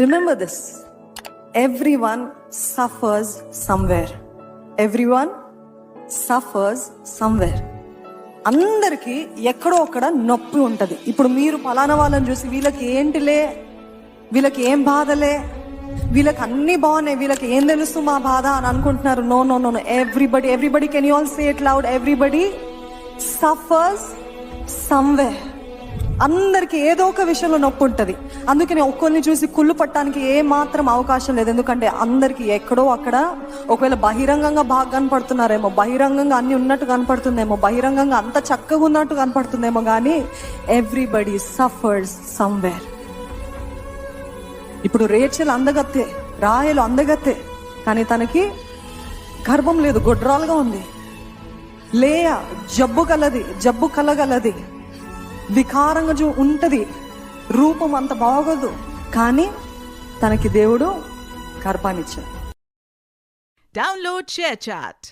Remember this, everyone suffers somewhere. Everyone suffers somewhere. అందరికీ ఎక్కడో అక్కడ నొప్పి ఉంటది. ఇప్పుడు మీరు పలానా వాళ్ళని చూసి వీళ్ళకి ఏంటిలే, వీళ్ళకి ఏం బాధలే, వీళ్ళకి అన్ని బాగున్నాయి, వీళ్ళకి ఏం తెలుసు మా బాధ అని అనుకుంటున్నారు. No no no no, everybody can you all say it loud, everybody suffers somewhere. అందరికి ఏదో ఒక విషయంలో నొప్పి ఉంటది. అందుకని ఒక్కొన్ని చూసి కుళ్ళు పట్టడానికి ఏ మాత్రం అవకాశం లేదు. ఎందుకంటే అందరికి ఎక్కడో అక్కడ, ఒకవేళ బహిరంగంగా బాగా కనపడుతున్నారేమో, బహిరంగంగా అన్ని ఉన్నట్టు కనపడుతుందేమో, బహిరంగంగా అంత చక్కగా ఉన్నట్టు కనపడుతుందేమో, కానీ ఎవ్రీబడి సఫర్స్ సమ్వేర్. ఇప్పుడు రేచల్ అందగత్తే, రాహేలు అందగత్తే, కానీ తనకి గర్భం లేదు, గొడ్రాలుగా ఉంది. లేయా జబ్బు కలగలది, వికారంగా ఉంటది, రూపం అంత బాగోదు, కానీ తనకి దేవుడు గర్భాన్నిచ్చాడు. Download share chat.